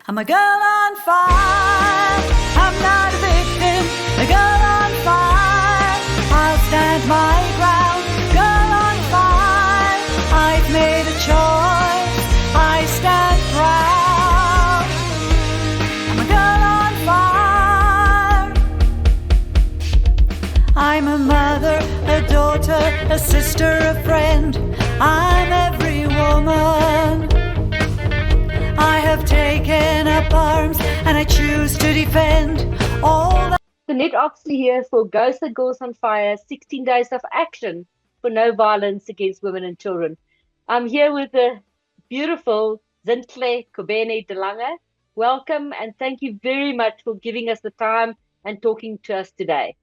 I'm a girl on fire, I'm not a victim, a girl on fire, I'll stand my ground, girl on fire, I've made a choice, I stand proud. I'm a girl on fire, I'm a mother, a daughter, a sister, a friend, I'm every woman. I have taken up arms and I choose to defend all that. Net Oxley here for Ghost That Girls on Fire, 16 Days of Action for No Violence Against Women and Children. I'm here with the beautiful Zintle Khobeni de Lange. Welcome and thank you very much for giving us the time and talking to us today.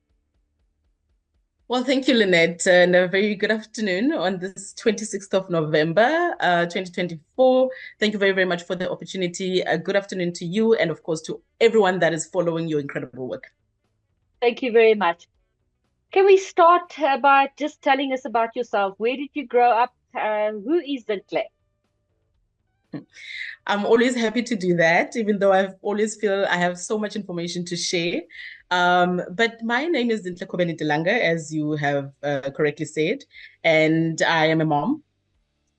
Well, thank you, Lynette, and a very good afternoon on this 26th of November, 2024. Thank you very, very much for the opportunity. A good afternoon to you and, of course, to everyone that is following your incredible work. Thank you very much. Can we start by just telling us about yourself? Where did you grow up? Who is Zintle? I'm always happy to do that, even though I always feel I have so much information to share. But my name is Zintle Khobeni de Lange, as you have correctly said, and I am a mom.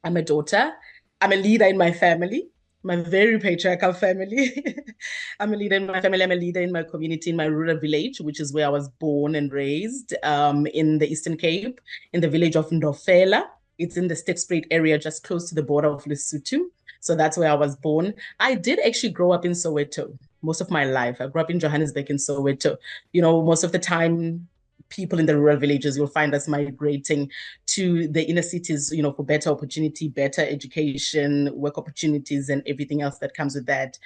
I'm a daughter. I'm a leader in my family, my very patriarchal family. I'm a leader in my family. I'm a leader in my community, in my rural village, which is where I was born and raised, in the Eastern Cape, in the village of Ndofela. It's in the Stepspruit area, just close to the border of Lesotho. So that's where I was born. I did actually grow up in Soweto most of my life. I grew up in Johannesburg in Soweto. You know, most of the time, people in the rural villages, you'll find us migrating to the inner cities, you know, for better opportunity, better education, work opportunities, and everything else that comes with that.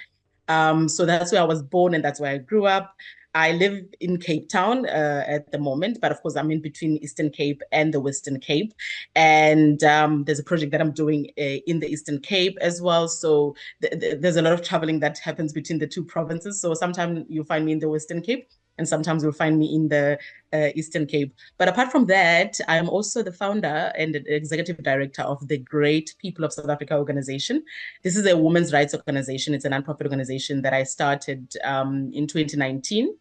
So that's where I was born and that's where I grew up. I live in Cape Town at the moment, but of course I'm in between Eastern Cape and the Western Cape. And there's a project that I'm doing in the Eastern Cape as well. So there's a lot of traveling that happens between the two provinces. So sometimes you'll find me in the Western Cape and sometimes you'll find me in the Eastern Cape. But apart from that, I'm also the founder and the executive director of the Great People of South Africa organization. This is a women's rights organization. It's a nonprofit organization that I started in 2019.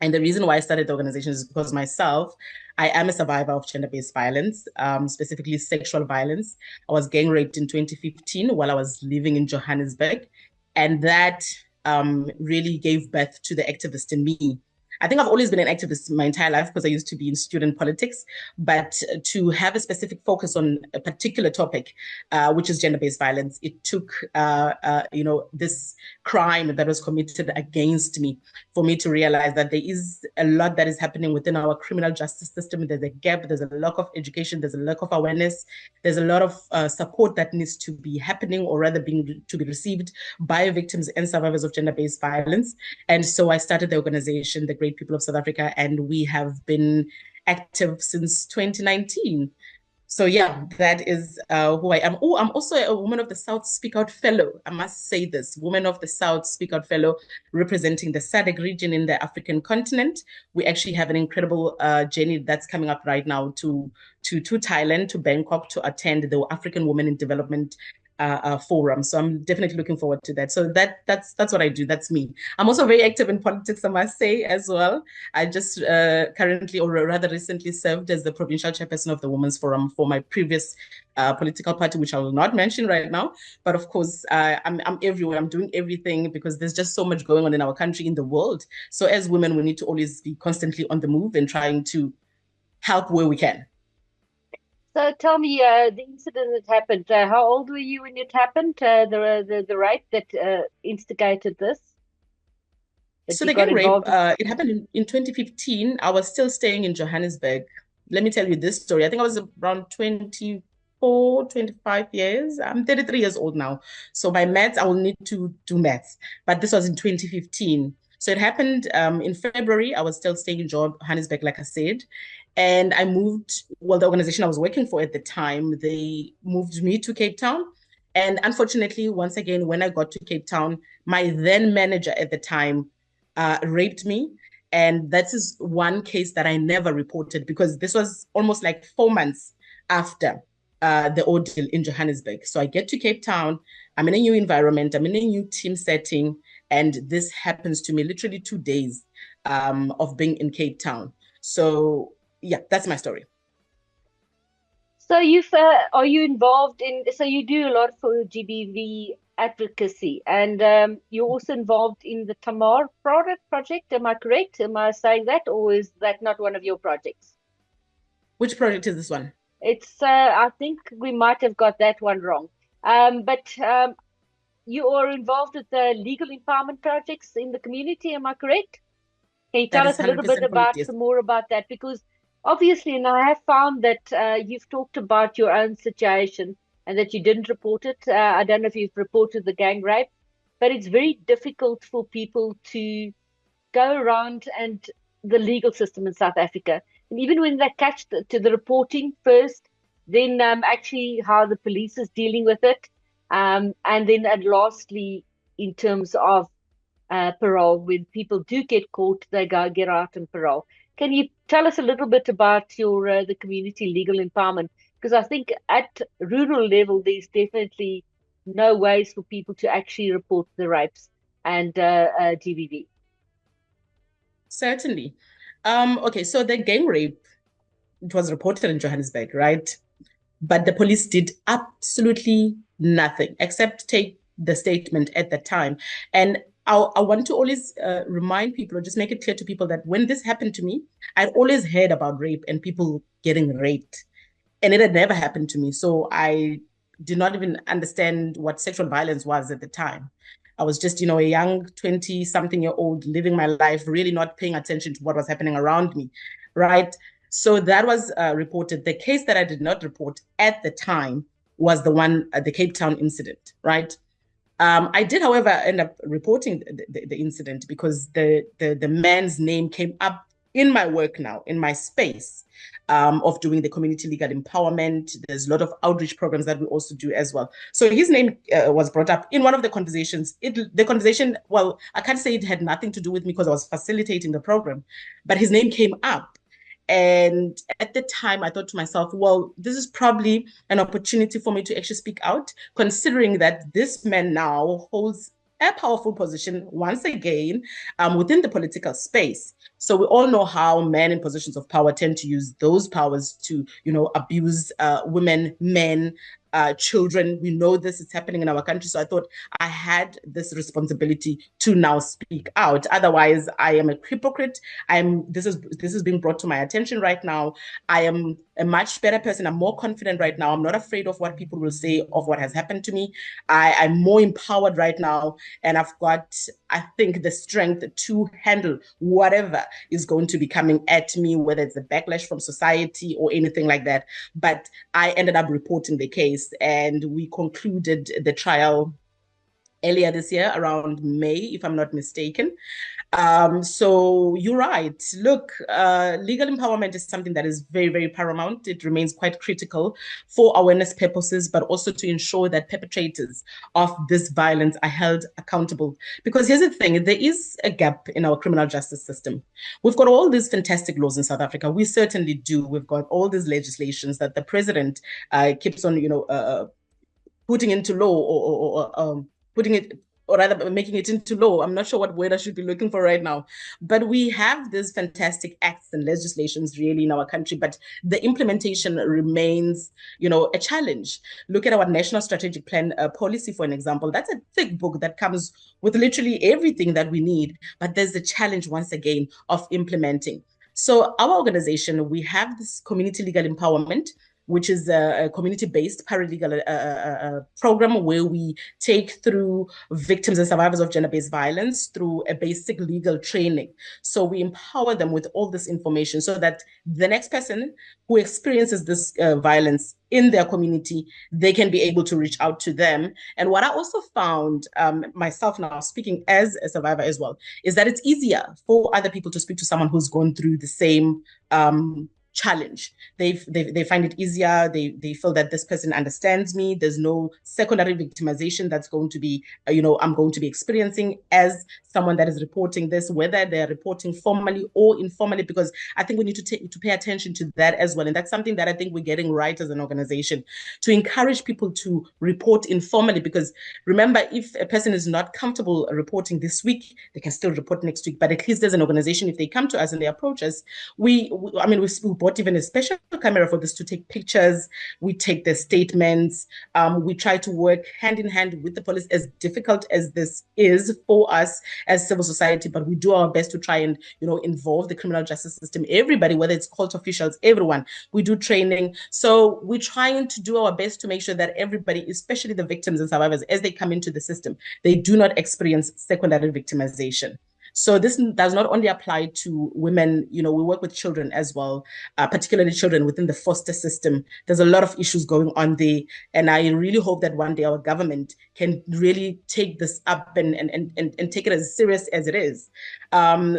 And the reason why I started the organization is because myself, I am a survivor of gender-based violence, specifically sexual violence. I was gang raped in 2015 while I was living in Johannesburg. And that really gave birth to the activist in me. I think I've always been an activist my entire life because I used to be in student politics, but to have a specific focus on a particular topic, which is gender-based violence, it took, this crime that was committed against me for me to realize that there is a lot that is happening within our criminal justice system. There's a gap, there's a lack of education, there's a lack of awareness, there's a lot of support that needs to be happening or rather to be received by victims and survivors of gender-based violence. And so I started the organization, the Great People of South Africa, and we have been active since 2019. So yeah, that is who I am. Oh, I'm also a Woman of the South Speak Out Fellow. I must say this, Woman of the South Speak Out Fellow, representing the SADC region in the African continent. We actually have an incredible journey that's coming up right now to Thailand, to Bangkok, to attend the African Women in Development forum. So I'm definitely looking forward to that. So that's what I do. That's me. I'm also very active in politics, I must say, as well. I just currently, or rather recently, served as the provincial chairperson of the Women's Forum for my previous political party, which I will not mention right now. But of course, I'm everywhere. I'm doing everything because there's just so much going on in our country, in the world. So as women, we need to always be constantly on the move and trying to help where we can. So tell me, the incident that happened, how old were you when it happened, the rape that instigated this? So the gang rape, it happened in 2015. I was still staying in Johannesburg. Let me tell you this story. I think I was around 24, 25 years. I'm 33 years old now. So by maths, I will need to do maths. But this was in 2015. So it happened in February. I was still staying in Johannesburg, like I said. And I moved, well, the organization I was working for at the time, they moved me to Cape Town. And unfortunately, once again, when I got to Cape Town, my then manager at the time raped me. And that is one case that I never reported because this was almost like 4 months after the ordeal in Johannesburg. So I get to Cape Town. I'm in a new environment. I'm in a new team setting. And this happens to me literally 2 days of being in Cape Town. So yeah, that's my story. So are you involved in, so you do a lot for GBV advocacy, and you're also involved in the Tamar project. Am I correct? Am I saying that, or is that not one of your projects? Which project is this one? I think we might have got that one wrong. But you are involved with the legal empowerment projects in the community. Am I correct? Can you That tell is us a little bit 100% correct, about yes. some more about that? Because obviously, and I have found that you've talked about your own situation and that you didn't report it. I don't know if you've reported the gang rape, but it's very difficult for people to go around and the legal system in South Africa. And even when they catch to the reporting first, then actually how the police is dealing with it. And then lastly, in terms of parole, when people do get caught, they get out on parole. Can you tell us a little bit about your the community legal empowerment? Because I think at rural level, there's definitely no ways for people to actually report the rapes and GBV. Certainly. Okay, so the gang rape, it was reported in Johannesburg, right? But the police did absolutely nothing except take the statement at the time. And I want to always remind people or just make it clear to people that when this happened to me, I'd always heard about rape and people getting raped, and it had never happened to me. So I did not even understand what sexual violence was at the time. I was just, a young 20 something year old living my life, really not paying attention to what was happening around me, right? So that was reported. The case that I did not report at the time was the one, the Cape Town incident, right? I did, however, end up reporting the incident because the man's name came up in my work now, in my space of doing the community legal empowerment. There's a lot of outreach programs that we also do as well. So his name was brought up in one of the conversations. The conversation, well, I can't say it had nothing to do with me because I was facilitating the program, but his name came up. And at the time, I thought to myself, well, this is probably an opportunity for me to actually speak out, considering that this man now holds a powerful position once again within the political space. So we all know how men in positions of power tend to use those powers to, abuse women, men, children. We know this is happening in our country. So I thought I had this responsibility to now speak out. Otherwise, I am a hypocrite. This is being brought to my attention right now. I am a much better person. I'm more confident right now. I'm not afraid of what people will say of what has happened to me. I'm more empowered right now, and I've got, I think, the strength to handle whatever is going to be coming at me, whether it's a backlash from society or anything like that. But I ended up reporting the case, and we concluded the trial earlier this year around May, if I'm not mistaken. So you're right. Look, legal empowerment is something that is very, very paramount. It remains quite critical for awareness purposes, but also to ensure that perpetrators of this violence are held accountable. Because here's the thing, there is a gap in our criminal justice system. We've got all these fantastic laws in South Africa. We certainly do. We've got all these legislations that the president keeps on, putting into law or putting it, or rather making it into law. I'm not sure what word I should be looking for right now. But we have these fantastic acts and legislations really in our country, but the implementation remains, a challenge. Look at our National Strategic Plan policy, for an example. That's a thick book that comes with literally everything that we need, but there's the challenge once again of implementing. So our organization, we have this community legal empowerment, which is a community-based paralegal program where we take through victims and survivors of gender-based violence through a basic legal training. So we empower them with all this information so that the next person who experiences this violence in their community, they can be able to reach out to them. And what I also found myself now, speaking as a survivor as well, is that it's easier for other people to speak to someone who's gone through the same challenge. They find it easier. They feel that this person understands me. There's no secondary victimization that's going to be, I'm going to be experiencing as someone that is reporting this, whether they're reporting formally or informally, because I think we need to pay attention to that as well. And that's something that I think we're getting right as an organization, to encourage people to report informally, because remember, if a person is not comfortable reporting this week, they can still report next week. But at least as an organization, if they come to us and they approach us, we bought even a special camera for this, to take pictures. We take the statements. We try to work hand in hand with the police, as difficult as this is for us as civil society, but we do our best to try and, involve the criminal justice system, everybody, whether it's court officials, everyone. We do training. So we're trying to do our best to make sure that everybody, especially the victims and survivors, as they come into the system, they do not experience secondary victimization. So this does not only apply to women, we work with children as well, particularly children within the foster system. There's a lot of issues going on there. And I really hope that one day our government can really take this up and take it as serious as it is.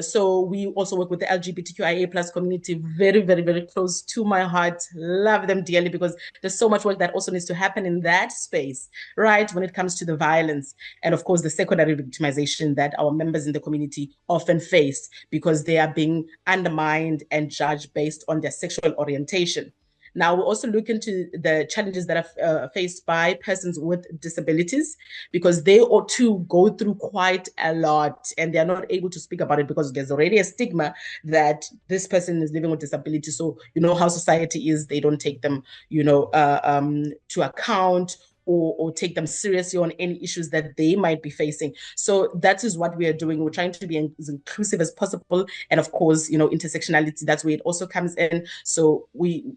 So we also work with the LGBTQIA plus community, very, very, very close to my heart. Love them dearly, because there's so much work that also needs to happen in that space, right? When it comes to the violence and, of course, the secondary victimization that our members in the community often face, because they are being undermined and judged based on their sexual orientation. Now, we also look into the challenges that are faced by persons with disabilities, because they ought to go through quite a lot, and they're not able to speak about it because there's already a stigma that this person is living with disability. So, how society is, they don't take them, to account, or take them seriously on any issues that they might be facing. So that is what we are doing. We're trying to be as inclusive as possible. And of course, intersectionality, that's where it also comes in. So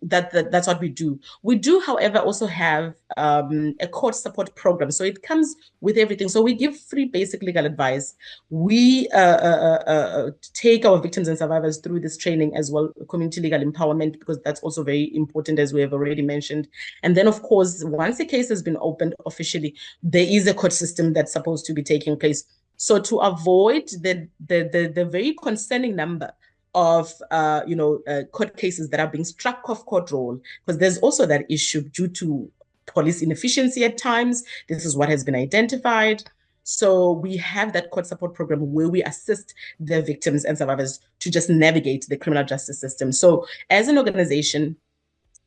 that's what we do. We do, however, also have a court support program. So it comes with everything. So we give free basic legal advice. We take our victims and survivors through this training as well, community legal empowerment, because that's also very important, as we have already mentioned. And then, of course, once a case has been opened officially, there is a court system that's supposed to be taking place. So to avoid the very concerning number of court cases that are being struck off court roll, because there's also that issue due to police inefficiency at times. This is what has been identified. So we have that court support program where we assist the victims and survivors to just navigate the criminal justice system. So as an organization,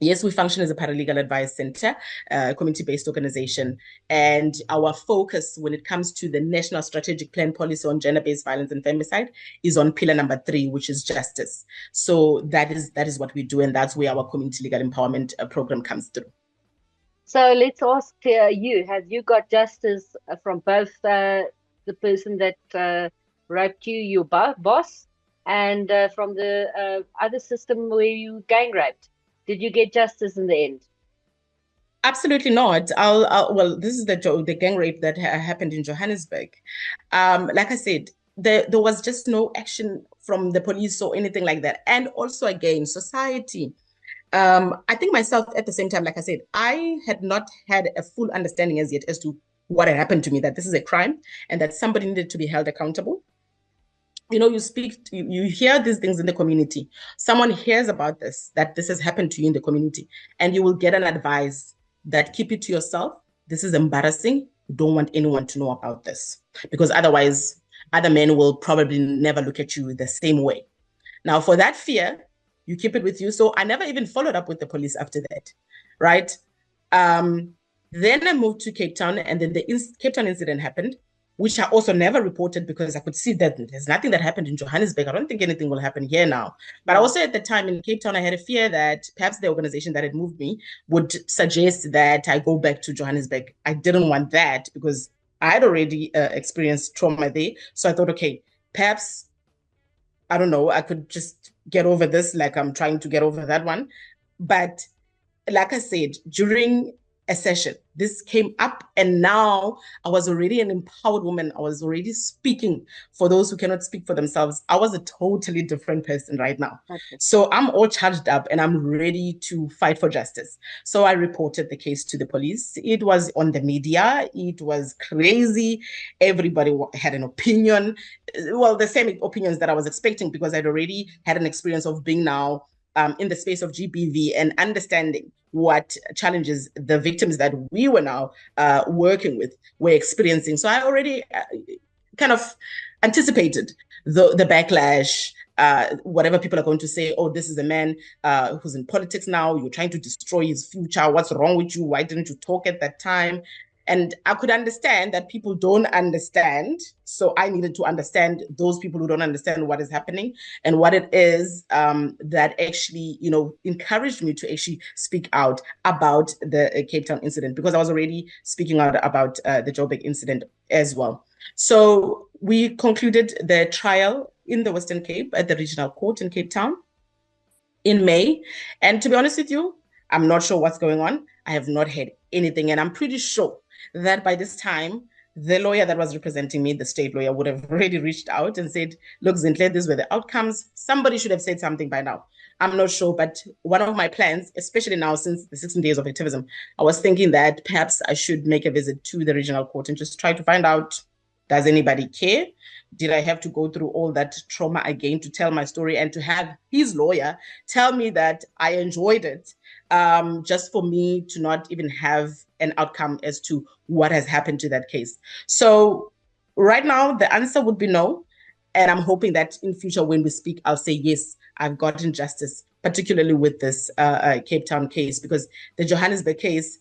yes, we function as a paralegal advice center, community-based organization, and our focus when it comes to the National Strategic Plan Policy on Gender-Based Violence and Femicide is on pillar number 3, which is justice. So that is what we do, and that's where our community legal empowerment program comes through. So let's ask you, have you got justice from both the person that raped you, your boss, and from the other system where you gang raped? Did you get justice in the end? Absolutely not. Well, this is the gang rape that happened in Johannesburg. Like I said, there was just no action from the police or anything like that. And also, again, society. I think myself at the same time, like I said, I had not had a full understanding as yet as to what had happened to me, that this is a crime and that somebody needed to be held accountable. You hear these things in the community. Someone hears about this, that this has happened to you in the community, and you will get an advice that keep it to yourself. This is embarrassing. You don't want anyone to know about this, because otherwise other men will probably never look at you the same way. Now, for that fear, you keep it with you. So I never even followed up with the police after that, right? Then I moved to Cape Town, and then the Cape Town incident happened, which I also never reported because I could see that there's nothing that happened in Johannesburg. I don't think anything will happen here now. But also at the time in Cape Town, I had a fear that perhaps the organization that had moved me would suggest that I go back to Johannesburg. I didn't want that because I had already experienced trauma there. So I thought, okay, perhaps, I don't know, I could just get over this, like I'm trying to get over that one. But like I said, during a session, this came up, and now I was already an empowered woman. I was already speaking for those who cannot speak for themselves. I was a totally different person right now. Okay. So I'm all charged up and I'm ready to fight for justice. So I reported the case to the police. It was on the media. It was crazy. Everybody had an opinion. Well, the same opinions that I was expecting, because I'd already had an experience of being now in the space of GBV and understanding what challenges the victims that we were now working with were experiencing. So I already kind of anticipated the backlash, whatever people are going to say. Oh, this is a man who's in politics now. You're trying to destroy his future. What's wrong with you? Why didn't you talk at that time? And I could understand that people don't understand. So I needed to understand those people who don't understand what is happening and what it is that actually, encouraged me to actually speak out about the Cape Town incident, because I was already speaking out about the Joburg incident as well. So we concluded the trial in the Western Cape at the Regional Court in Cape Town in May. And to be honest with you, I'm not sure what's going on. I have not heard anything. And I'm pretty sure that by this time, the lawyer that was representing me, the state lawyer, would have already reached out and said, look, Zintle, these were the outcomes. Somebody should have said something by now. I'm not sure, but one of my plans, especially now since the 16 days of activism, I was thinking that perhaps I should make a visit to the regional court and just try to find out, does anybody care? Did I have to go through all that trauma again to tell my story and to have his lawyer tell me that I enjoyed it, just for me to not even have an outcome as to what has happened to that case? So right now, the answer would be no. And I'm hoping that in future, when we speak, I'll say, yes, I've gotten justice, particularly with this Cape Town case, because the Johannesburg case,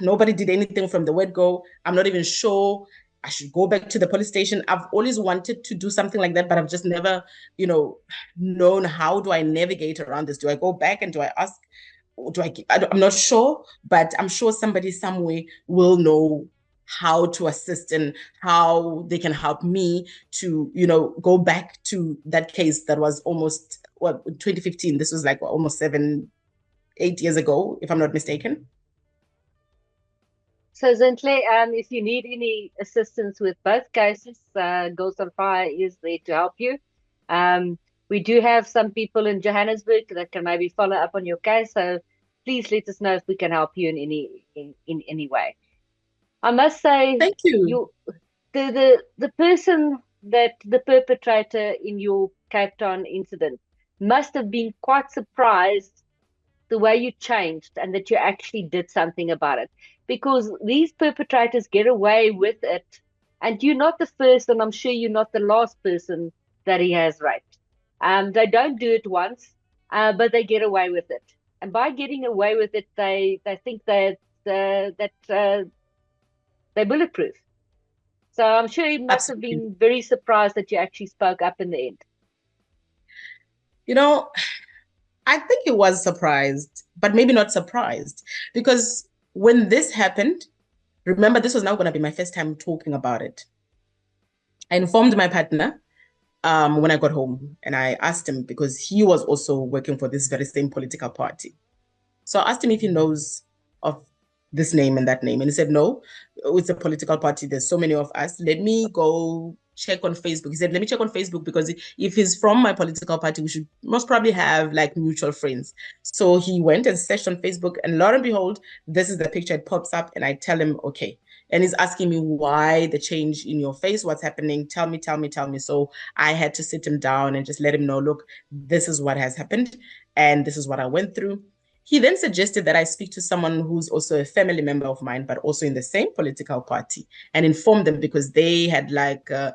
nobody did anything from the word go. I'm not even sure I should go back to the police station. I've always wanted to do something like that, but I've just never, known how do I navigate around this? Do I go back and do I ask? I'm not sure, but I'm sure somebody somewhere will know how to assist and how they can help me to, go back to that case that was almost, 2015. This was like almost 7-8 years ago, if I'm not mistaken. So Zintle, if you need any assistance with both cases, Ghost on Fire is there to help you. We do have some people in Johannesburg that can maybe follow up on your case. So please let us know if we can help you in any way. I must say, thank you. The person that the perpetrator in your Cape Town incident must have been quite surprised the way you changed and that you actually did something about it, because these perpetrators get away with it, and you're not the first, and I'm sure you're not the last person that he has raped. They don't do it once, but they get away with it, and by getting away with it, they think that they're bulletproof. So I'm sure he must Absolutely. have been very surprised that you actually spoke up in the end. I think he was surprised, but maybe not surprised, because when this happened, remember, this was now going to be my first time talking about it. I informed my partner when I got home, and I asked him, because he was also working for this very same political party. So I asked him if he knows of this name and that name. And he said, no, it's a political party. There's so many of us. Let me go check on Facebook. He said, let me check on Facebook, because if he's from my political party, we should most probably have like mutual friends. So he went and searched on Facebook, and lo and behold, this is the picture. It pops up, and I tell him, okay. And he's asking me, why the change in your face? What's happening? Tell me. So I had to sit him down and just let him know, look, this is what has happened, and this is what I went through. He then suggested that I speak to someone who's also a family member of mine, but also in the same political party, and inform them, because they had like a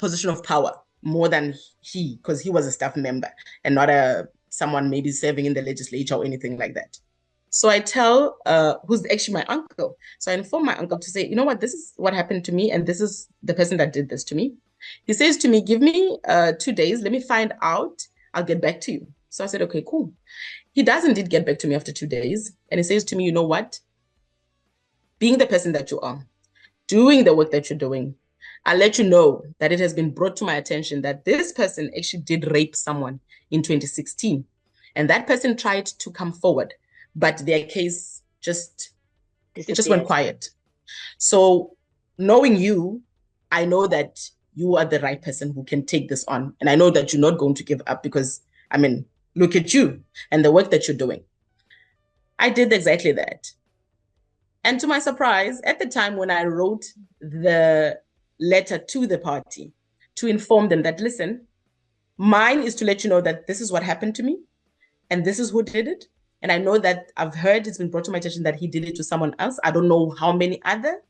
position of power more than he, because he was a staff member and not someone maybe serving in the legislature or anything like that. So I tell who's actually my uncle. So I inform my uncle to say, you know what, this is what happened to me, and this is the person that did this to me. He says to me, give me 2 days, let me find out, I'll get back to you. So I said, okay, cool. He does indeed get back to me after 2 days, and he says to me, you know what? Being the person that you are, doing the work that you're doing, I'll let you know that it has been brought to my attention that this person actually did rape someone in 2016. And that person tried to come forward, but their case just went quiet. So knowing you, I know that you are the right person who can take this on. And I know that you're not going to give up, because, look at you and the work that you're doing. I did exactly that. And to my surprise, at the time when I wrote the letter to the party to inform them that, listen, mine is to let you know that this is what happened to me. and this is who did it. And I know that I've heard it's been brought to my attention that he did it to someone else. I don't know how many other,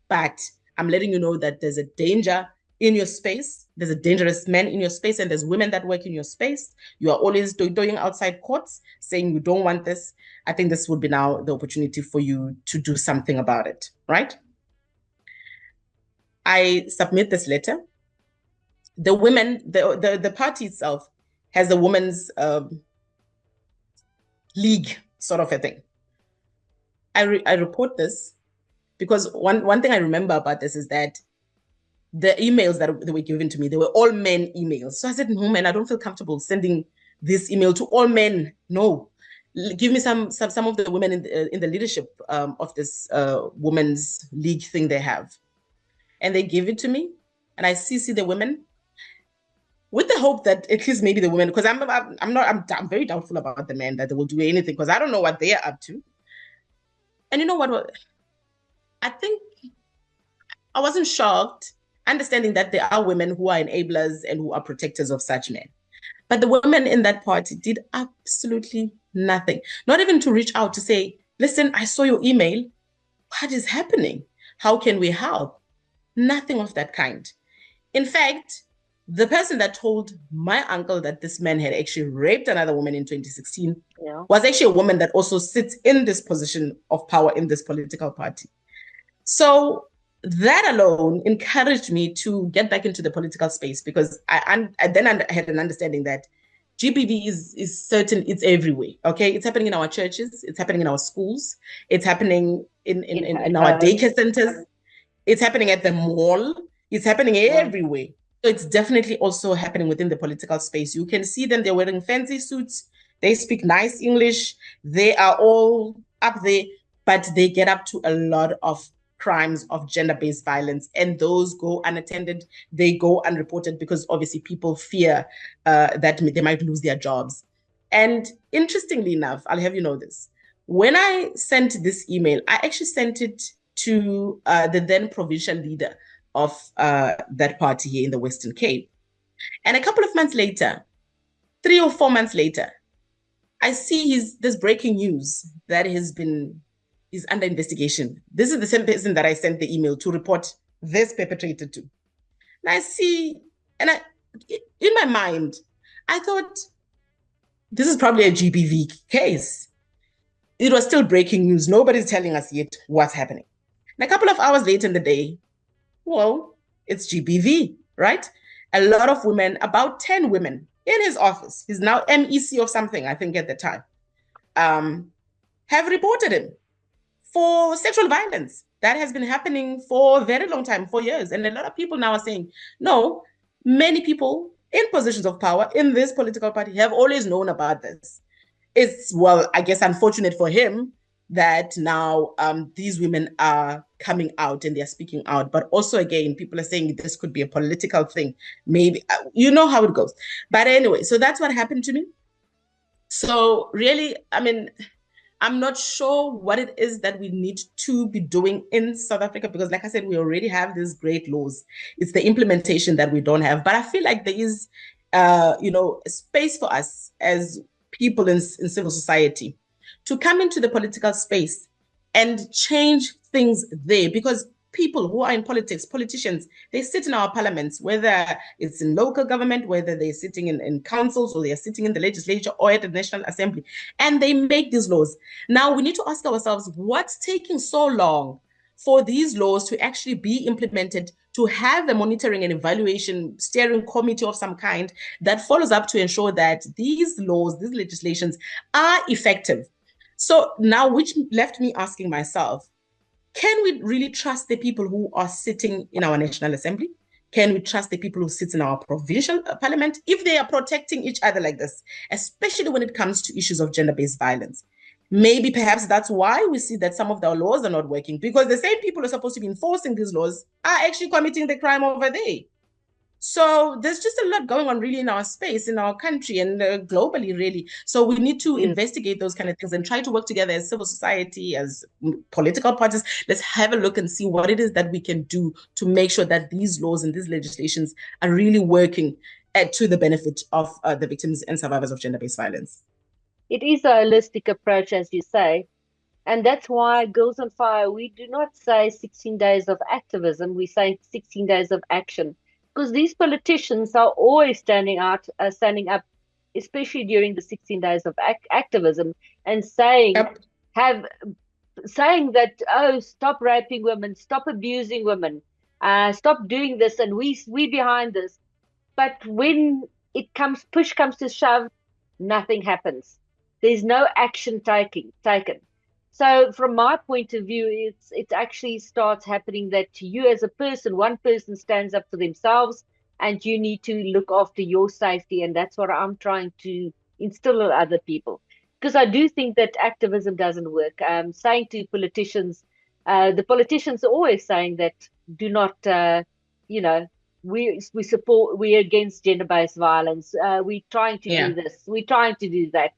but I'm letting you know that there's a danger in your space. There's a dangerous man in your space, and there's women that work in your space. You are always doing outside courts saying you don't want this. I think this would be now the opportunity for you to do something about it, right? I submit this letter. The women, the party itself has a women's league sort of a thing. I report this because one thing I remember about this is that the emails that were given to me, they were all men emails. So I said, no, man, I don't feel comfortable sending this email to all men. No, give me some of the women in the leadership of this women's league thing they have. And they give it to me, and I CC the women with the hope that at least maybe the women, because I'm very doubtful about the men that they will do anything, because I don't know what they are up to. And you know what? I think I wasn't shocked, understanding that there are women who are enablers and who are protectors of such men. But the women in that party did absolutely nothing, not even to reach out to say, listen, I saw your email. What is happening? How can we help? Nothing of that kind. In fact, the person that told my uncle that this man had actually raped another woman in 2016 was actually a woman that also sits in this position of power in this political party. So that alone encouraged me to get back into the political space, because I then had an understanding that GBV is certain, it's everywhere. Okay, it's happening in our churches, it's happening in our schools, it's happening in our daycare centers, it's happening at the mall, it's happening everywhere. So it's definitely also happening within the political space. You can see them, they're wearing fancy suits, they speak nice English, they are all up there, but they get up to a lot of crimes of gender-based violence, and those go unattended, they go unreported, because obviously people fear that they might lose their jobs. And interestingly enough, I'll have you know this, when I sent this email, I actually sent it to the then provincial leader of that party here in the Western Cape. And a couple of months later, 3 or 4 months later, I see this breaking news that is under investigation. This is the same person that I sent the email to report this perpetrator to. And I see, and in my mind, I thought, this is probably a GBV case. It was still breaking news. Nobody's telling us yet what's happening. And a couple of hours later in the day, well, it's GBV, right? A lot of women, about 10 women in his office, he's now MEC of something, I think at the time, have reported him for sexual violence. That has been happening for a very long time, for years. And a lot of people now are saying, no, many people in positions of power in this political party have always known about this. It's, well, I guess unfortunate for him that now these women are coming out and they're speaking out. But also, again, people are saying this could be a political thing. Maybe, you know how it goes. But anyway, so that's what happened to me. So really, I mean, I'm not sure what it is that we need to be doing in South Africa, because like I said, we already have these great laws. It's the implementation that we don't have. But I feel like there is, space for us as people in civil society to come into the political space and change things there, because people who are in politics, politicians, they sit in our parliaments, whether it's in local government, whether they're sitting in councils, or they're sitting in the legislature or at the National Assembly, and they make these laws. Now we need to ask ourselves, what's taking so long for these laws to actually be implemented, to have a monitoring and evaluation steering committee of some kind that follows up to ensure that these laws, these legislations are effective? So now, which left me asking myself, can we really trust the people who are sitting in our National Assembly? Can we trust the people who sit in our provincial parliament if they are protecting each other like this, especially when it comes to issues of gender-based violence? Maybe perhaps that's why we see that some of our laws are not working, because the same people who are supposed to be enforcing these laws are actually committing the crime over there. So there's just a lot going on really in our space, in our country, and globally, really. So we need to investigate those kind of things and try to work together as civil society, as political parties. Let's have a look and see what it is that we can do to make sure that these laws and these legislations are really working to the benefit of the victims and survivors of gender-based violence. It is a holistic approach, as you say. And that's why Girls on Fire, we do not say 16 days of activism, we say 16 days of action. Because these politicians are always standing up, especially during the 16 days of activism, and Yep. have saying that, oh, stop raping women, stop abusing women, stop doing this, and we behind this. But when push comes to shove, nothing happens. There's no action taken. So from my point of view, it actually starts happening that you as a person, one person stands up for themselves, and you need to look after your safety, and that's what I'm trying to instill in other people. Because I do think that activism doesn't work. Saying to politicians, the politicians are always saying that do not, you know, we're against gender-based violence. We're trying to Yeah. do this. We're trying to do that.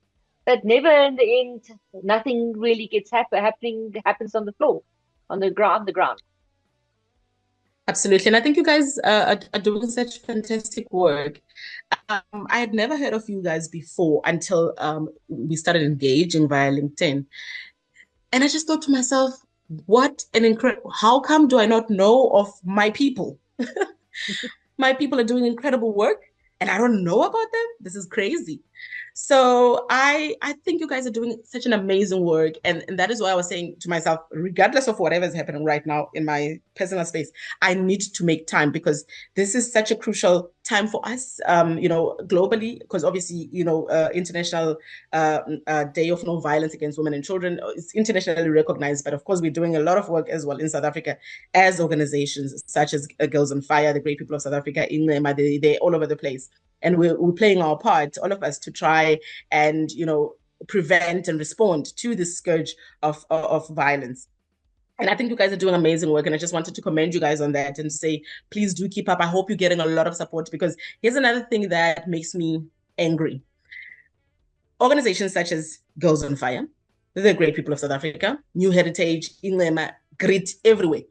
But never in the end, nothing really gets happens on the floor, on the ground. Absolutely. And I think you guys are doing such fantastic work. I had never heard of you guys before until we started engaging via LinkedIn. And I just thought to myself, what an incredible, how come do I not know of my people? My people are doing incredible work and I don't know about them. This is crazy. So I think you guys are doing such an amazing work. And that is why I was saying to myself, regardless of whatever is happening right now in my personal space, I need to make time because this is such a crucial time for us, globally, because obviously, International Day of No Violence Against Women and Children is internationally recognized. But of course, we're doing a lot of work as well in South Africa as organizations such as Girls on Fire, the Great People of South Africa, in they're all over the place. And we're playing our part, all of us, to try and, prevent and respond to this scourge of violence. And I think you guys are doing amazing work. And I just wanted to commend you guys on that and say, please do keep up. I hope you're getting a lot of support because here's another thing that makes me angry. Organizations such as Girls on Fire, the Great People of South Africa, New Heritage, Inlema, Grit, everywhere.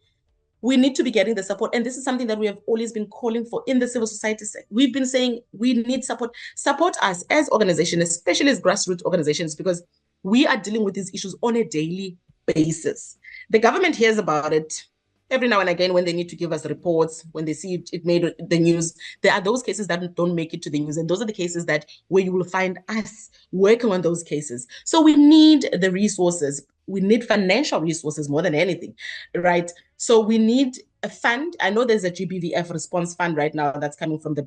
We need to be getting the support. And this is something that we have always been calling for in the civil society. We've been saying we need support. Support us as organizations, especially as grassroots organizations, because we are dealing with these issues on a daily basis. The government hears about it every now and again when they need to give us reports, when they see it made the news. There are those cases that don't make it to the news. And those are the cases that where you will find us working on those cases. So we need the resources. We need financial resources more than anything, right? So we need a fund. I know there's a GBVF response fund right now that's coming from the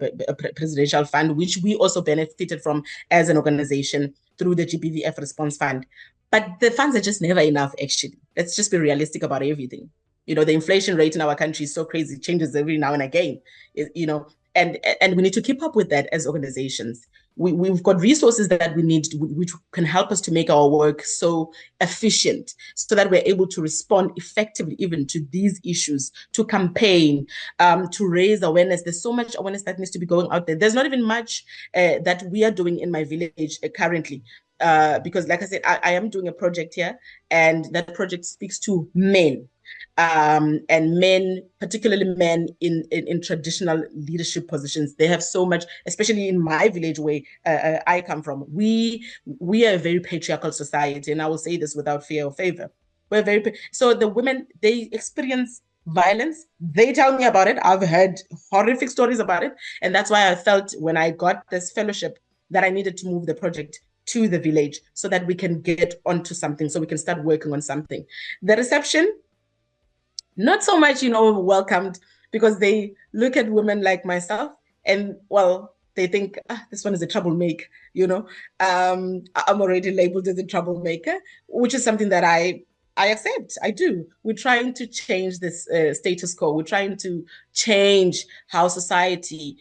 presidential fund, which we also benefited from as an organization through the GBVF response fund. But the funds are just never enough, actually. Let's just be realistic about everything. The inflation rate in our country is so crazy, it changes every now and again, and we need to keep up with that as organizations. We've got resources that we need, which can help us to make our work so efficient so that we're able to respond effectively even to these issues, to campaign, to raise awareness. There's so much awareness that needs to be going out there. There's not even much that we are doing in my village currently. Because like I said, I am doing a project here, and that project speaks to men. And men, particularly men in traditional leadership positions, they have so much, especially in my village where I come from. We are a very patriarchal society, and I will say this without fear or favor. So the women, they experience violence. They tell me about it. I've heard horrific stories about it, and that's why I felt when I got this fellowship that I needed to move the project to the village so that we can get onto something, so we can start working on something. The reception, not so much, welcomed, because they look at women like myself and, well, they think, this one is a troublemaker, I'm already labeled as a troublemaker, which is something that I accept. I do. We're trying to change this status quo. We're trying to change how society,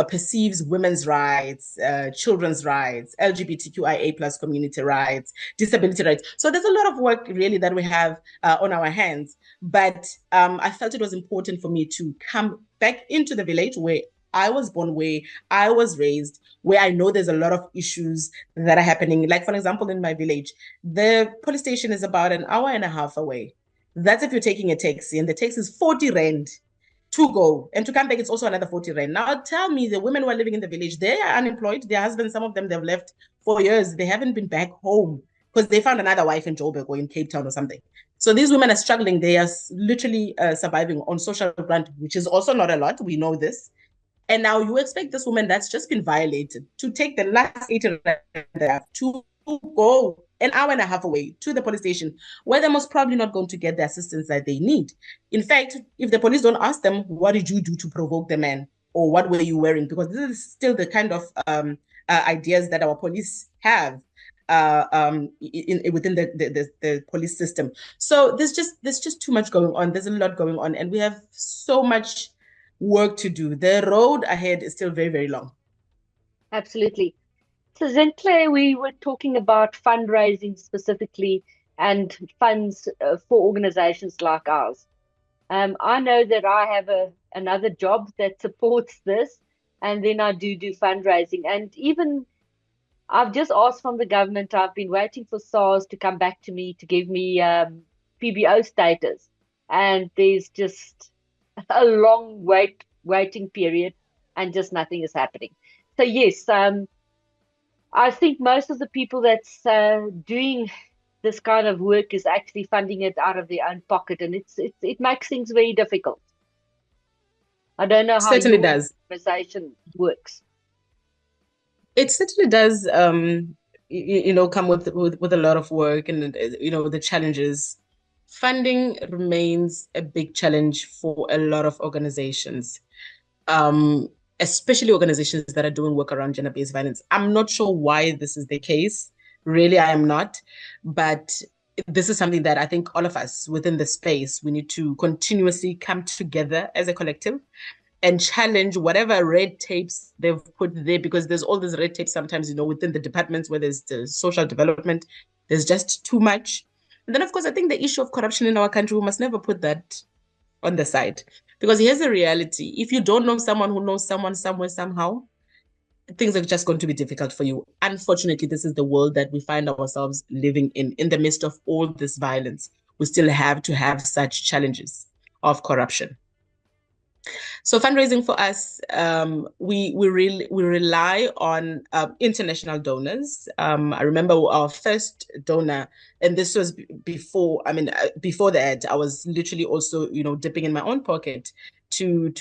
perceives women's rights, children's rights, LGBTQIA plus community rights, disability rights. So there's a lot of work really that we have on our hands. But I felt it was important for me to come back into the village where I was born, where I was raised, where I know there's a lot of issues that are happening. Like, for example, in my village, the police station is about an hour and a half away. That's if you're taking a taxi, and the taxi is 40 Rand to go. And to come back, it's also another 40 Rand. Now, tell me, the women who are living in the village, they are unemployed. Their husbands, some of them, they've left for years. They haven't been back home because they found another wife in Joburg or in Cape Town or something. So these women are struggling. They are literally surviving on social grant, which is also not a lot. We know this. And now you expect this woman that's just been violated to take the last 80 to go an hour and a half away to the police station, where they're most probably not going to get the assistance that they need. In fact, if the police don't ask them, what did you do to provoke the man? Or what were you wearing? Because this is still the kind of ideas that our police have within the police system. So there's just too much going on. There's a lot going on, and we have so much work to do. The road ahead is still very, very long. Absolutely. So, Zintle, we were talking about fundraising specifically and funds for organizations like ours. I know that I have another job that supports this, and then I do fundraising. And even I've just asked from the government, I've been waiting for SARS to come back to me to give me PBO status. And there's just a long waiting period, and just nothing is happening. So, yes, I think most of the people that's doing this kind of work is actually funding it out of their own pocket, and it makes things very difficult. I don't know how Certainly your does. organization works. It certainly does. Come with a lot of work and the challenges. Funding remains a big challenge for a lot of organizations, um, especially organizations that are doing work around gender-based violence. I'm not sure why this is the case. Really, I am not. But this is something that I think all of us within the space, we need to continuously come together as a collective and challenge whatever red tapes they've put there, because there's all this red tape sometimes, within the departments where there's the social development, there's just too much. And then, of course, I think the issue of corruption in our country, we must never put that on the side. Because here's the reality. If you don't know someone who knows someone somewhere, somehow, things are just going to be difficult for you. Unfortunately, this is the world that we find ourselves living in the midst of all this violence. We still have to have such challenges of corruption. So fundraising for us, we rely on international donors. I remember our first donor, and this was before. I mean, before that, I was literally also dipping in my own pocket to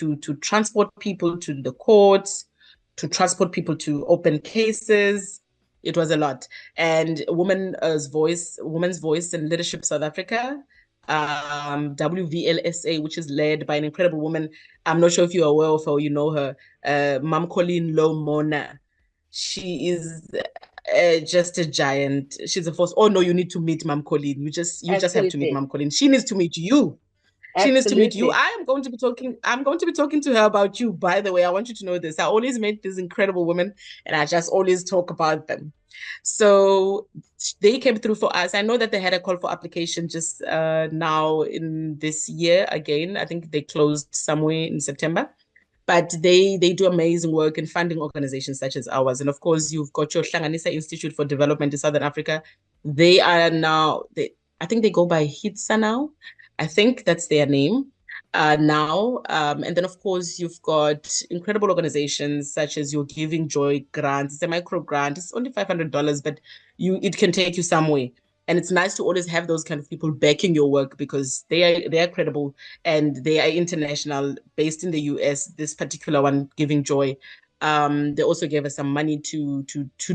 transport people to the courts, to transport people to open cases. It was a lot. And Women's Voice and Leadership South Africa, WVLSA, which is led by an incredible woman. I'm not sure if you're aware of her or you know her, Mam Colleen Low Mona. She is just a giant. She's a force. Oh no, you need to meet Mam Colleen. You just have to meet Absolutely. Mam Colleen. She needs to meet you. She needs to meet you. Absolutely. I'm going to be talking to her about you, by the way. I want you to know this. I always meet these incredible women and I just always talk about them. So they came through for us. I know that they had a call for application just now in this year again. I think they closed somewhere in September. But they do amazing work in funding organizations such as ours. And of course, you've got your Hlanganisa Institute for Development in Southern Africa. They are now, I think they go by HITSA now. I think that's their name now. And then, of course, you've got incredible organizations such as your Giving Joy grant. It's a micro grant. It's only $500, but it can take you somewhere. And it's nice to always have those kind of people backing your work because they are credible and they are international, based in the US. This particular one, Giving Joy, they also gave us some money to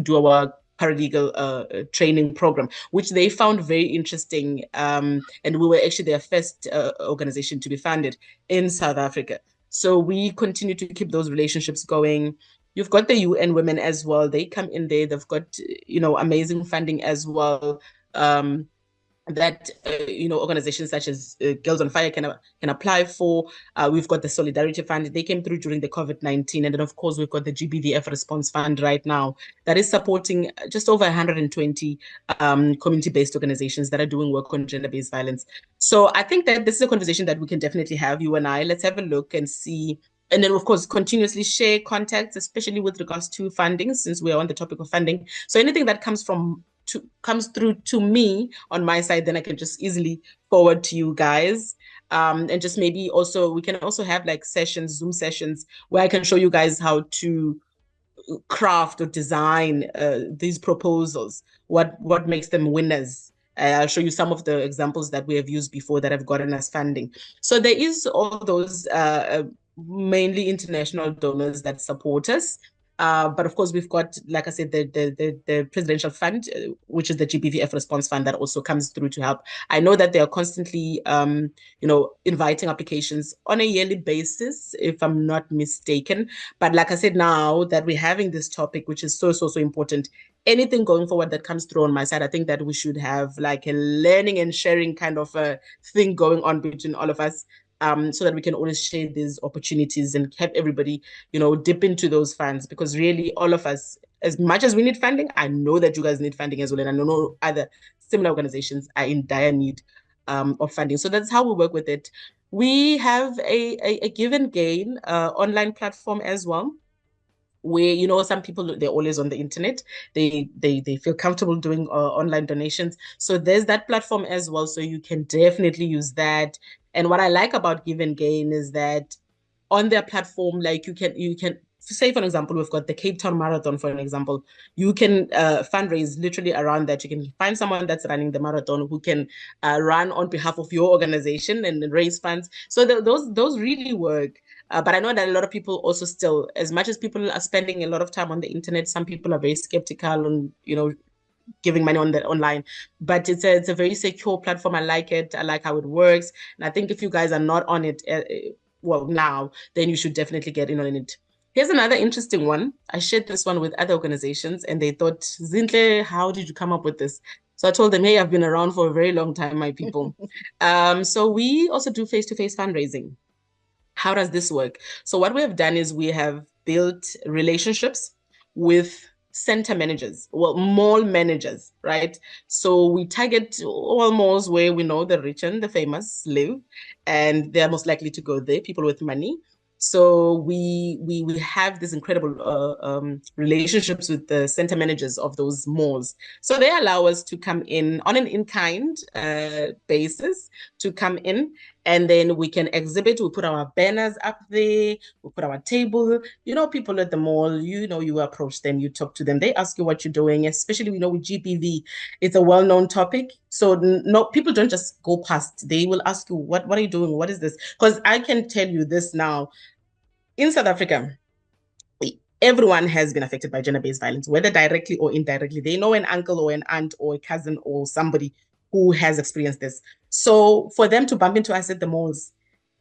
do our paralegal training program, which they found very interesting. And we were actually their first organization to be funded in South Africa. So we continue to keep those relationships going. You've got the UN Women as well. They come in there. They've got, amazing funding as well. That organizations such as Girls on Fire can apply for. We've got the Solidarity Fund. They came through during the COVID-19, and then of course we've got the GBVF Response Fund right now that is supporting just over 120 community-based organizations that are doing work on gender-based violence. So I think that this is a conversation that we can definitely have, you and I. Let's have a look and see. And then, of course, continuously share contacts, especially with regards to funding, since we're on the topic of funding. So anything that comes through to me on my side, then I can just easily forward to you guys. And just maybe also, we can also have like Zoom sessions where I can show you guys how to craft or design these proposals, what makes them winners. I'll show you some of the examples that we have used before that have gotten us funding. So there is all those mainly international donors that support us. But of course, we've got, like I said, the Presidential Fund, which is the GBVF Response Fund that also comes through to help. I know that they are constantly, inviting applications on a yearly basis, if I'm not mistaken. But like I said, now that we're having this topic, which is so important, anything going forward that comes through on my side, I think that we should have like a learning and sharing kind of a thing going on between all of us, so that we can always share these opportunities and have everybody, dip into those funds, because really all of us, as much as we need funding, I know that you guys need funding as well. And I know other similar organizations are in dire need of funding. So that's how we work with it. We have a give and gain online platform as well, where some people, they're always on the internet, they feel comfortable doing online donations, so there's that platform as well, so you can definitely use that. And what I like about Give and Gain is that on their platform, like you can say, for example, we've got the Cape Town Marathon, for an example. You can fundraise literally around that. You can find someone that's running the marathon who can run on behalf of your organization and raise funds. So those really work. But I know that a lot of people also still, as much as people are spending a lot of time on the internet, some people are very skeptical on, giving money on the online. But it's a very secure platform. I like it. I like how it works. And I think if you guys are not on it, well, now, then you should definitely get in on it. Here's another interesting one. I shared this one with other organizations, and they thought, Zintle, how did you come up with this? So I told them, hey, I've been around for a very long time, my people. So we also do face-to-face fundraising. How does this work? So what we have done is we have built relationships with center managers, well, mall managers, right? So we target all malls where we know the rich and the famous live, and they're most likely to go there, people with money. So we have these incredible relationships with the center managers of those malls. So they allow us to come in on an in-kind basis, to come in, and then we can exhibit. We put our banners up there, we put our table. People at the mall, you approach them, you talk to them, they ask you what you're doing, especially, with GBV. It's a well-known topic. So no, people don't just go past. They will ask you, what are you doing? What is this? Because I can tell you this now. In South Africa, everyone has been affected by gender-based violence, whether directly or indirectly. They know an uncle or an aunt or a cousin or somebody who has experienced this. So for them to bump into us at the malls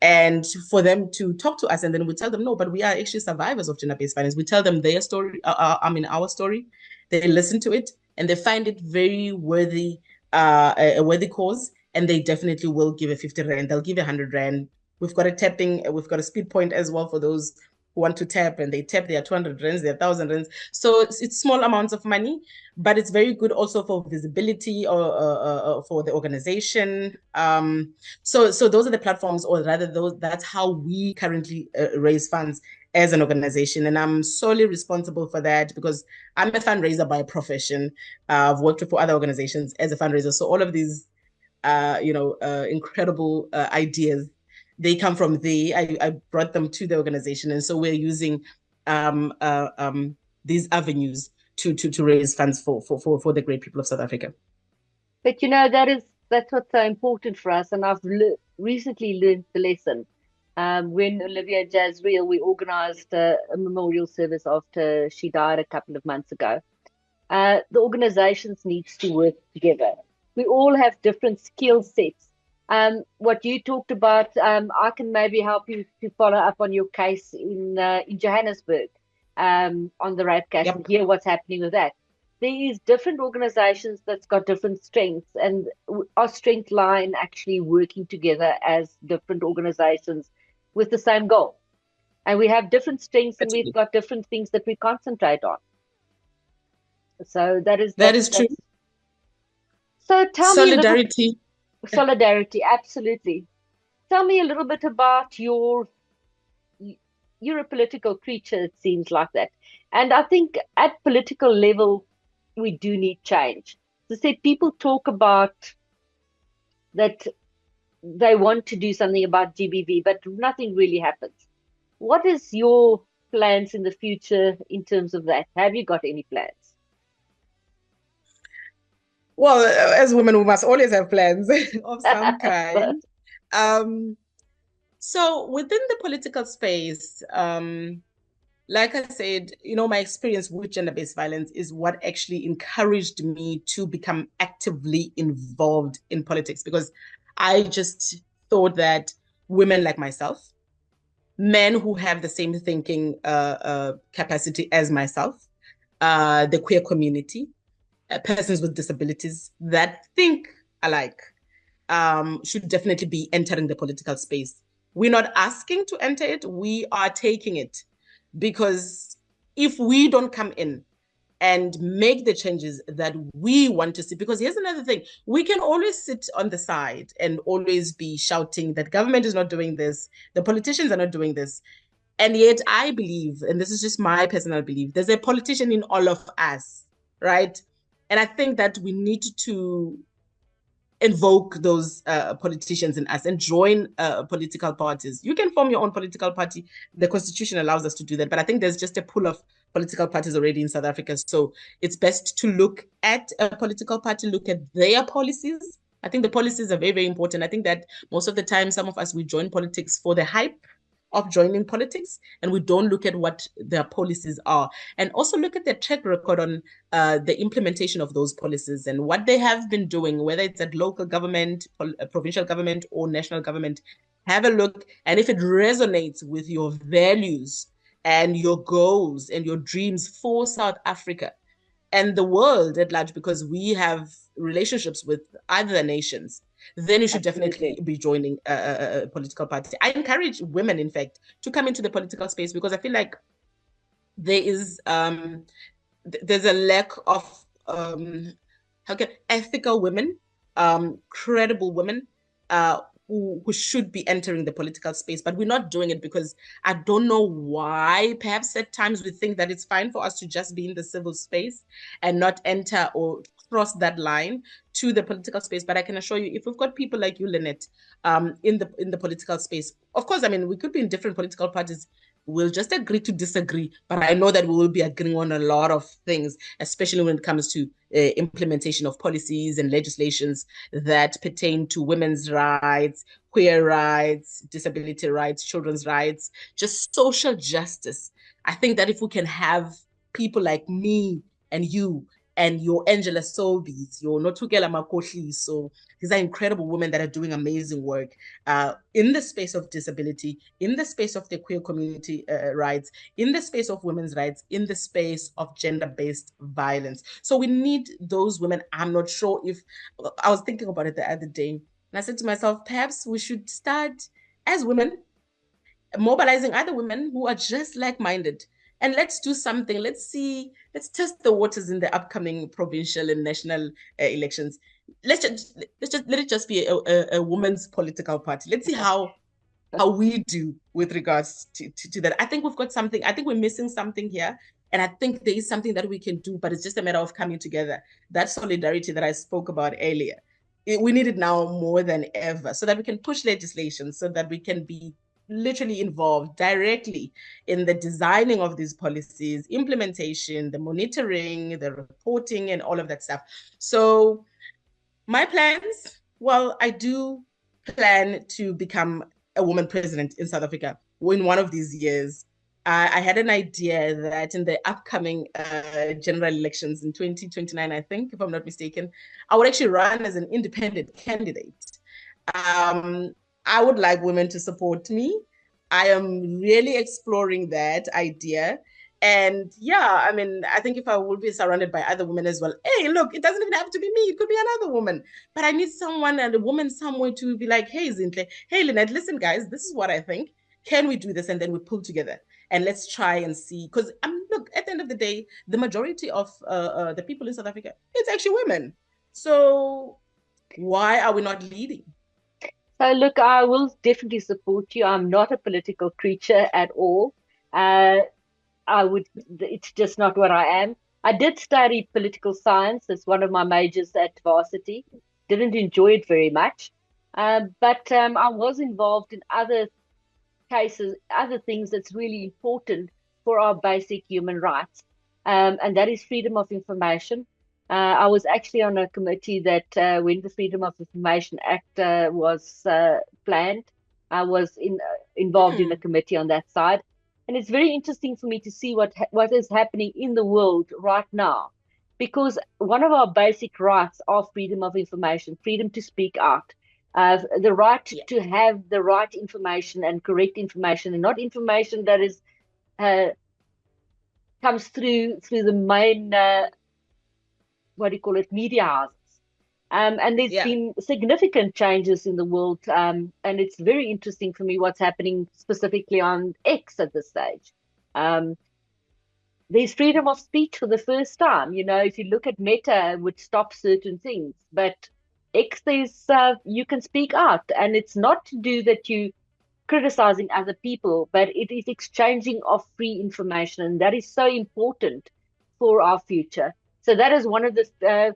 and for them to talk to us, and then we tell them, no, but we are actually survivors of gender-based violence. We tell them their story, our story. They listen to it and they find it very worthy, a worthy cause, and they definitely will give a 50 rand. They'll give 100 rand. We've got a speed point as well for those who want to tap, and they tap their 200 rands, their 1,000 rands. So it's small amounts of money, but it's very good also for visibility or for the organization. So those are the platforms, or rather, that's how we currently raise funds as an organization. And I'm solely responsible for that because I'm a fundraiser by profession. I've worked for other organizations as a fundraiser. So all of these, incredible ideas, they come from there. I brought them to the organization, and so we're using these avenues to raise funds for the great people of South Africa. But that's what's so important for us, and I've recently learned the lesson. When Olivia Jazreel, we organized a memorial service after she died a couple of months ago. The organizations needs to work together. We all have different skill sets. What you talked about, I can maybe help you to follow up on your case in Johannesburg, on the rape case, and hear what's happening with that. There is different organizations that's got different strengths, and our strength lie in actually working together as different organizations with the same goal. And we have different strengths, and we've got different things that we concentrate on. So that is true. So tell me solidarity. Solidarity, absolutely. Tell me a little bit about you're a political creature, it seems like that. And I think at political level, we do need change. To say people talk about that they want to do something about GBV, but nothing really happens. What is your plans in the future in terms of that? Have you got any plans? Well, as women, we must always have plans of some kind. Um, so within the political space, like I said, my experience with gender-based violence is what actually encouraged me to become actively involved in politics because I just thought that women like myself, men who have the same thinking capacity as myself, the queer community, persons with disabilities that think alike should definitely be entering the political space. We're not asking to enter it, we are taking it. Because if we don't come in and make the changes that we want to see, because here's another thing, we can always sit on the side and always be shouting that government is not doing this, the politicians are not doing this. And yet I believe, and this is just my personal belief, there's a politician in all of us, right? And I think that we need to invoke those politicians in us and join political parties. You can form your own political party. The constitution allows us to do that. But I think there's just a pool of political parties already in South Africa. So it's best to look at a political party, look at their policies. I think the policies are very, very important. I think that most of the time, some of us, we join politics for the hype of joining politics, and we don't look at what their policies are, and also look at their track record on the implementation of those policies and what they have been doing, whether it's at local government, provincial government, or national government. Have a look, and if it resonates with your values and your goals and your dreams for South Africa and the world at large, because we have relationships with other nations, then you should Absolutely. definitely be joining a political party. I encourage women, in fact, to come into the political space because I feel like there is there's a lack of ethical women, credible women who should be entering the political space, but we're not doing it because I don't know why. Perhaps at times we think that it's fine for us to just be in the civil space and not enter or cross that line to the political space. But I can assure you, if we've got people like you, Lynette, in the political space, of course, I mean, we could be in different political parties. We'll just agree to disagree, but I know that we will be agreeing on a lot of things, especially when it comes to implementation of policies and legislations that pertain to women's rights, queer rights, disability rights, children's rights, just social justice. I think that if we can have people like me and you and your Angela Sobis, your Notukela Makosli, so these are incredible women that are doing amazing work in the space of disability, in the space of the queer community rights, in the space of women's rights, in the space of gender-based violence. So we need those women. I'm not sure if, I was thinking about it the other day, and I said to myself, perhaps we should start as women, mobilizing other women who are just like-minded. And let's do something. Let's test the waters in the upcoming provincial and national elections. Let it just be a woman's political party. Let's see how we do with regards to that. I think we've got something. I think we're missing something here. And I think there is something that we can do, but it's just a matter of coming together. That solidarity that I spoke about earlier, we need it now more than ever so that we can push legislation, so that we can be literally involved directly in the designing of these policies, implementation, the monitoring, the reporting, and all of that stuff. So my plans, well, I do plan to become a woman president in South Africa in one of these years. I had an idea that in the upcoming general elections in 2029, I think, if I'm not mistaken, I would actually run as an independent candidate. Um, I would like women to support me. I am really exploring that idea. And yeah, I mean, I think if I will be surrounded by other women as well, hey, look, it doesn't even have to be me. It could be another woman. But I need someone and a woman somewhere to be like, hey, Zintle, hey, Lynette, listen, guys, this is what I think. Can we do this? And then we pull together and let's try and see. Because look, at the end of the day, the majority of the people in South Africa, it's actually women. So why are we not leading? So look, I will definitely support you. I'm not a political creature at all. Uh, it's just not what I am. I did study political science. It's one of my majors at varsity. Didn't enjoy it very much. But I was involved in other cases, other things that's really important for our basic human rights, and that is freedom of information. I was actually on a committee that when the Freedom of Information Act was planned, I was involved in a committee on that side. And it's very interesting for me to see what is happening in the world right now, because one of our basic rights are freedom of information, freedom to speak out, the right to have the right information and correct information, and not information that is comes through the main what do you call it, media houses. And there's been significant changes in the world, and it's very interesting for me what's happening specifically on X at this stage. There's freedom of speech for the first time. You know, if you look at Meta, it would stop certain things, but X, there's you can speak out, and it's not to do that you criticizing other people, but it is exchanging of free information, and that is so important for our future. So that is one of the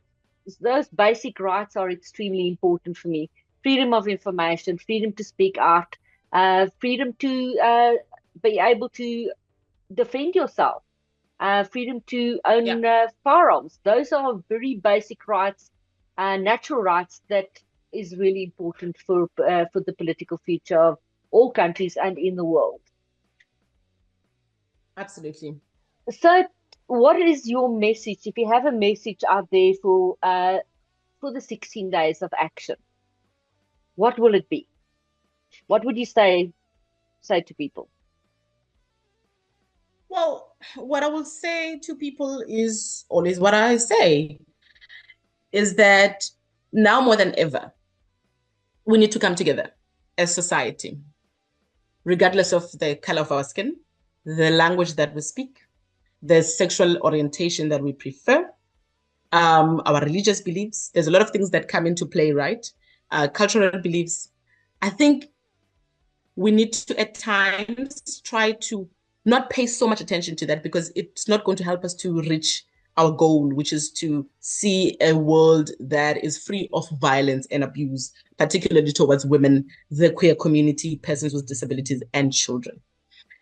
those basic rights are extremely important for me. Freedom of information, freedom to speak out, freedom to be able to defend yourself, freedom to own firearms. Those are very basic rights, natural rights that is really important for the political future of all countries and in the world. Absolutely. So, what is your message? If you have a message out there for the 16 days of action, what will it be? What would you say to people? Well, what I will say to people is always what I say, is that now more than ever, we need to come together as society, regardless of the color of our skin, the language that we speak, the sexual orientation that we prefer, our religious beliefs. There's a lot of things that come into play, right? Cultural beliefs. I think we need to, at times, try to not pay so much attention to that, because it's not going to help us to reach our goal, which is to see a world that is free of violence and abuse, particularly towards women, the queer community, persons with disabilities, and children.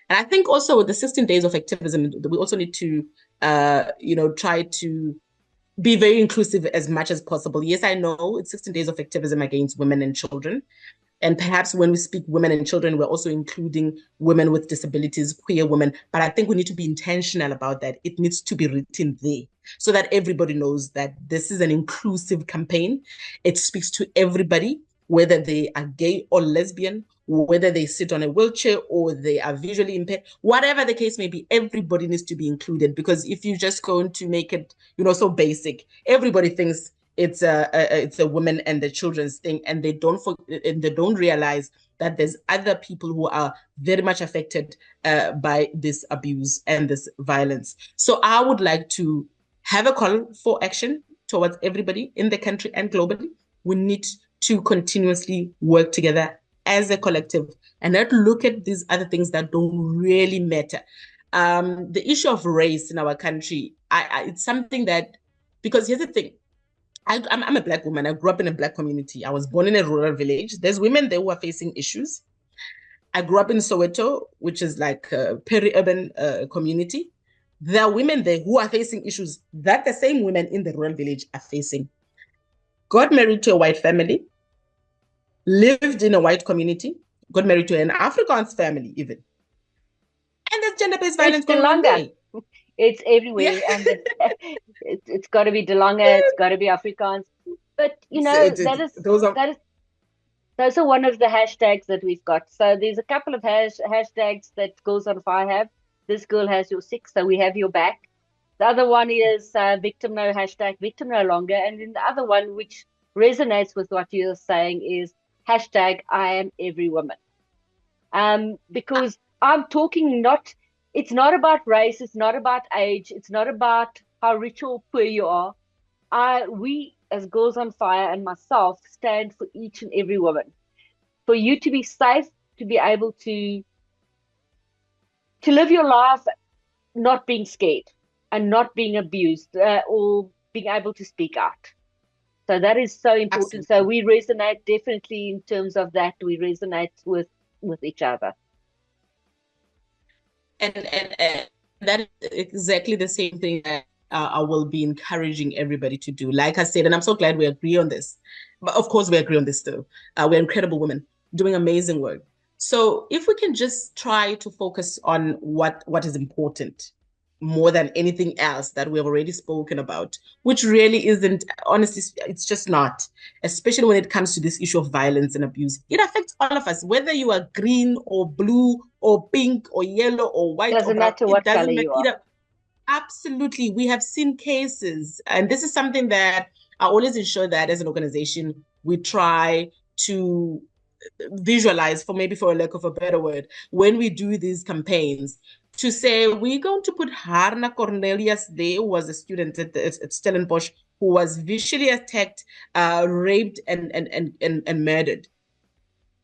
And I think also with the 16 days of activism, we also need to, try to be very inclusive as much as possible. Yes, I know it's 16 days of activism against women and children. And perhaps when we speak women and children, we're also including women with disabilities, queer women. But I think we need to be intentional about that. It needs to be written there so that everybody knows that this is an inclusive campaign. It speaks to everybody, whether they are gay or lesbian, whether they sit on a wheelchair or they are visually impaired, whatever the case may be, everybody needs to be included. Because if you're just going to make it, so basic, everybody thinks it's a women and the children's thing, and they don't realize that there's other people who are very much affected by this abuse and this violence. So I would like to have a call for action towards everybody in the country and globally. We need to continuously work together as a collective and not look at these other things that don't really matter. The issue of race in our country, it's something that, because here's the thing, I'm a Black woman. I grew up in a Black community. I was born in a rural village. There's women there who are facing issues. I grew up in Soweto, which is like a peri-urban community. There are women there who are facing issues that the same women in the rural village are facing. Got married to a white family, lived in a white community, got married to an Afrikaans family even. And there's gender-based violence going on there. It's everywhere, and it's got to be de Lange, it's got to be Afrikaans. But those are one of the hashtags that we've got. So there's a couple of hashtags that Girls on Fire have. This girl has your six, so we have your back. The other one is victim no longer, and then the other one, which resonates with what you're saying, is hashtag I am every woman. Because I'm talking it's not about race, it's not about age, it's not about how rich or poor you are. We, as Girls on Fire and myself, stand for each and every woman. For you to be safe, to be able to live your life not being scared and not being abused, or being able to speak out. So that is so important. Absolutely. So we resonate definitely in terms of that. We resonate with each other. And that is exactly the same thing that I will be encouraging everybody to do. Like I said, and I'm so glad we agree on this. But of course, we agree on this too. We're incredible women doing amazing work. So if we can just try to focus on what is important more than anything else that we have already spoken about, which really isn't, honestly, it's just not, especially when it comes to this issue of violence and abuse. It affects all of us, whether you are green or blue or pink or yellow or white or Doesn't brown. matter It what doesn't color matter. you are. Absolutely. We have seen cases, and this is something that I always ensure that as an organization, we try to visualize, for a lack of a better word, when we do these campaigns, to say we're going to put Harna Cornelius there, who was a student at Stellenbosch, who was visually attacked, raped, and murdered.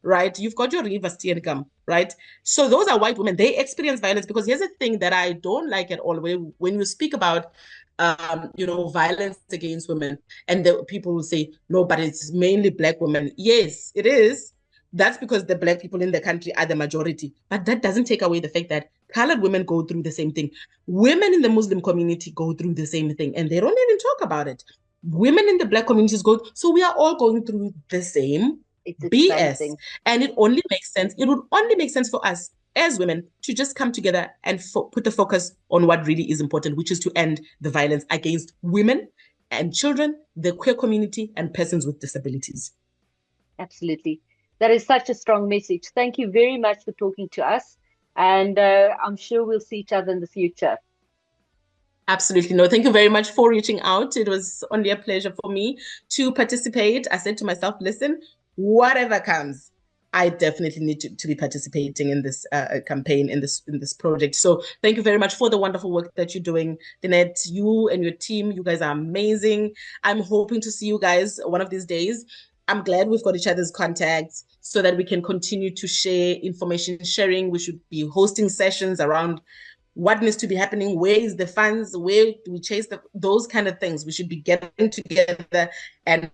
Right? You've got your university income, right? So those are white women. They experience violence because here's the thing that I don't like at all. When you speak about violence against women, and the people will say, no, but it's mainly black women. Yes, it is. That's because the black people in the country are the majority. But that doesn't take away the fact that colored women go through the same thing. Women in the Muslim community go through the same thing, and they don't even talk about it. Women in the black communities go, so we are all going through the same It's BS. And it only makes sense. It would only make sense for us as women to just come together and put the focus on what really is important, which is to end the violence against women and children, the queer community, and persons with disabilities. Absolutely. That is such a strong message. Thank you very much for talking to us. And I'm sure we'll see each other in the future. Absolutely. No, thank you very much for reaching out. It was only a pleasure for me to participate. I said to myself, listen, whatever comes, I definitely need to be participating in this campaign, in this project. So thank you very much for the wonderful work that you're doing. Dinette, you and your team, you guys are amazing. I'm hoping to see you guys one of these days. I'm glad we've got each other's contacts so that we can continue to share information sharing. We should be hosting sessions around what needs to be happening, where is the funds, where do we chase those kind of things. We should be getting together and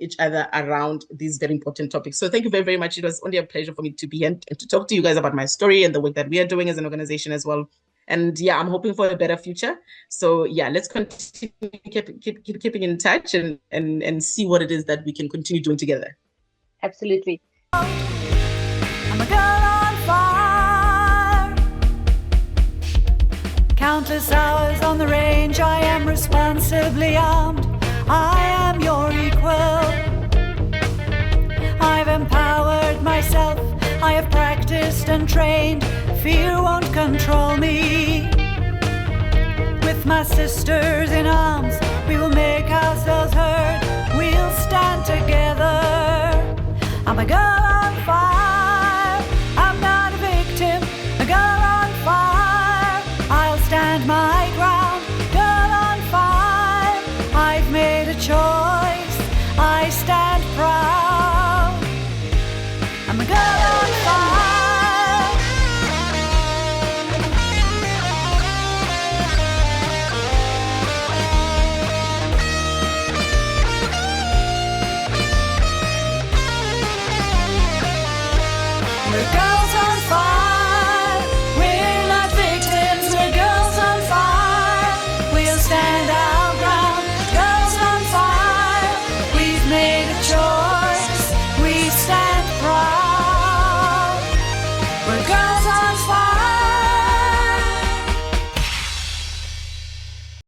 each other around these very important topics. So thank you very, very much. It was only a pleasure for me to be and to talk to you guys about my story and the work that we are doing as an organization as well. And yeah, I'm hoping for a better future. So yeah, let's continue keeping in touch and see what it is that we can continue doing together. Absolutely. I'm a girl on fire. Countless hours on the range, I am responsibly armed. I am your equal. I've empowered myself, I have practiced and trained. Fear won't control me. With my sisters in arms, we will make ourselves heard. We'll stand together. I'm a girl